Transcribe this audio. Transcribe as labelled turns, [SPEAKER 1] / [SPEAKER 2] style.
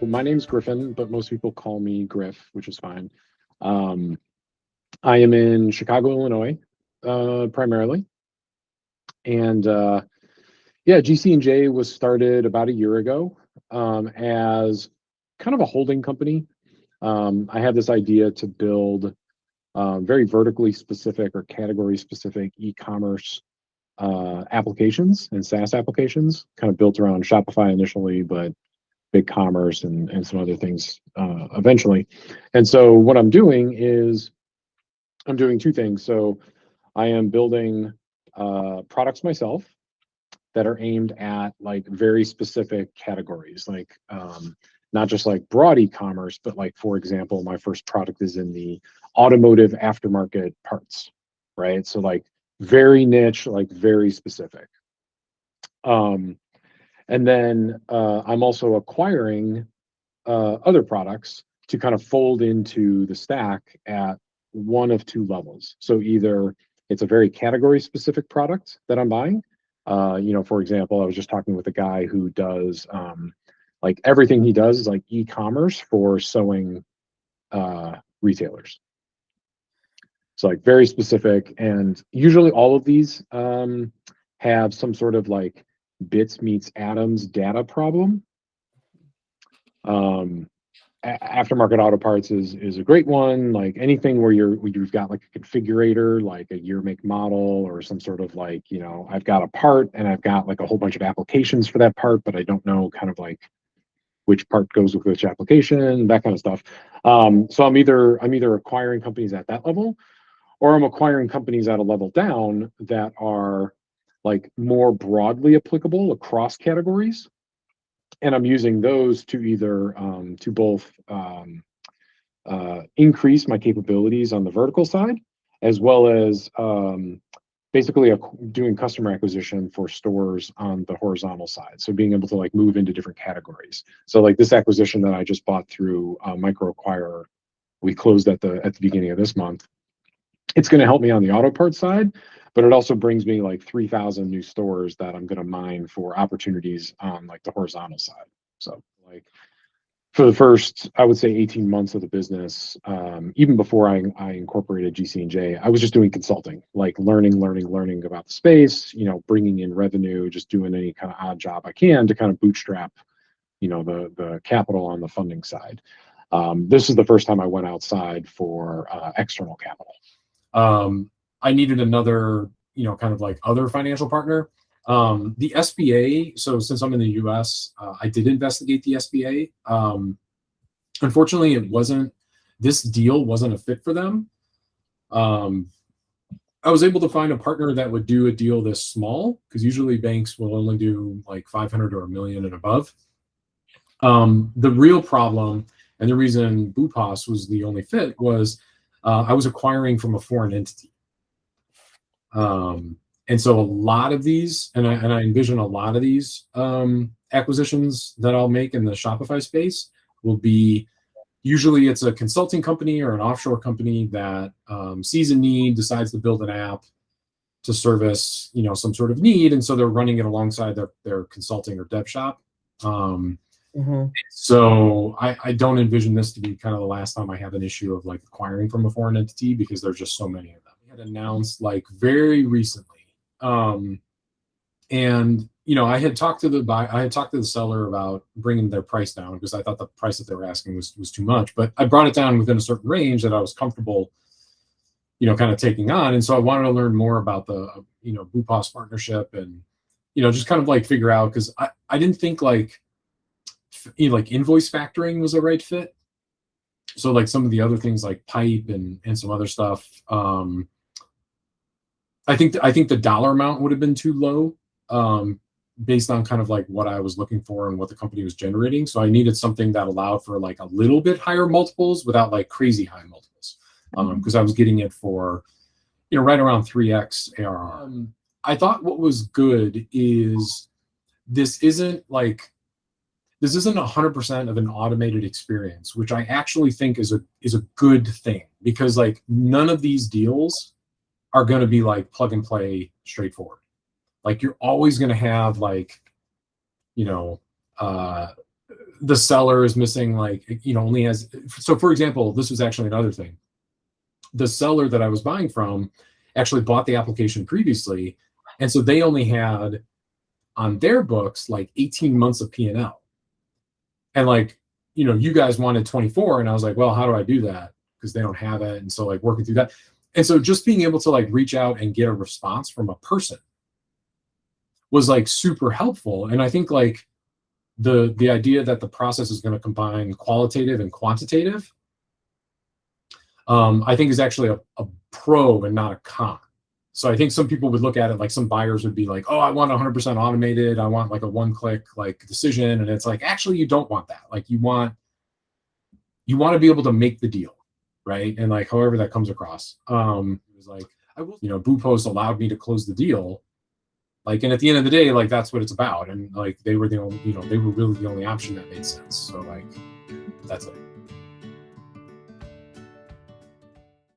[SPEAKER 1] My name's Griffin, but most people call me Griff, which is fine. Um, I am in Chicago, Illinois, primarily. And yeah, GC&J was started about a year ago as kind of a holding company. I had this idea to build very vertically specific or category specific e-commerce applications and SaaS applications, kind of built around Shopify initially, but BigCommerce and some other things eventually. And so what I'm doing is I'm doing two things. So I am building products myself that are aimed at like very specific categories, like not just like broad e-commerce, but like, for example, my first product is in the automotive aftermarket parts, right? So like very niche, like very specific. Um, and then I'm also acquiring other products to kind of fold into the stack at one of two levels. So either it's a very category specific product that I'm buying. For example, I was just talking with a guy who does like everything he does is like e-commerce for sewing retailers. So like very specific, and usually all of these have some sort of like bits meets atoms data problem. Um, Aftermarket auto parts is a great one. Like anything where you've got like a configurator, like a year, make, model, or some sort of like, I've got a part and I've got like a whole bunch of applications for that part, but I don't know kind of like which part goes with which application, that kind of stuff. So I'm either acquiring companies at that level, or I'm acquiring companies at a level down that are like more broadly applicable across categories, and I'm using those to either to both increase my capabilities on the vertical side, as well as basically doing customer acquisition for stores on the horizontal side. So being able to like move into different categories. So like this acquisition that I just bought through MicroAcquire, we closed at the beginning of this month. It's going to help me on the auto parts side, but it also brings me like 3,000 new stores that I'm going to mine for opportunities on like the horizontal side. So like for the first, I would say 18 months of the business, even before I incorporated GC&J, I was just doing consulting, like learning about the space, bringing in revenue, just doing any kind of odd job I can to kind of bootstrap, the capital on the funding side. This is the first time I went outside for external capital.
[SPEAKER 2] I needed another, kind of like other financial partner. The SBA, so since I'm in the US, I did investigate the SBA. Unfortunately, this deal wasn't a fit for them. I was able to find a partner that would do a deal this small, because usually banks will only do like 500 or $1 million and above. The real problem, and the reason Boopos was the only fit, was I was acquiring from a foreign entity. And so a lot of these, and I envision a lot of these acquisitions that I'll make in the Shopify space will be, usually it's a consulting company or an offshore company that sees a need, decides to build an app to service, some sort of need, and so they're running it alongside their consulting or dev shop. So I don't envision this to be kind of the last time I have an issue of like acquiring from a foreign entity, because there's just so many of them. We had announced like very recently. And I had talked to the seller about bringing their price down, because I thought the price that they were asking was too much, but I brought it down within a certain range that I was comfortable, kind of taking on. And so I wanted to learn more about the, Boopos partnership, and, just kind of like figure out, because I didn't think like, like invoice factoring was a right fit. So like some of the other things like pipe and some other stuff, I think the dollar amount would have been too low, based on kind of like what I was looking for and what the company was generating. So I needed something that allowed for like a little bit higher multiples without like crazy high multiples, because I was getting it for, right around 3x ARR. I thought what was good is this isn't 100% of an automated experience, which I actually think is a good thing, because like none of these deals are going to be like plug and play straightforward. Like you're always going to have like, the seller is missing, like, only has, so for example, this was actually another thing. The seller that I was buying from actually bought the application previously. And so they only had on their books like 18 months of P&L. And like, you guys wanted 24. And I was like, well, how do I do that? Because they don't have it. And so like working through that. And so just being able to like reach out and get a response from a person was like super helpful. And I think like the idea that the process is going to combine qualitative and quantitative, I think is actually a pro and not a con. So I think some people would look at it like some buyers would be like, oh, I want 100% automated. I want like a one-click like decision. And it's like, actually, you don't want that. Like you want to be able to make the deal, right? And like, however that comes across. It was like, Boopos allowed me to close the deal. Like, and at the end of the day, like that's what it's about. And like, they were the only, they were really the only option that made sense. So like, that's it.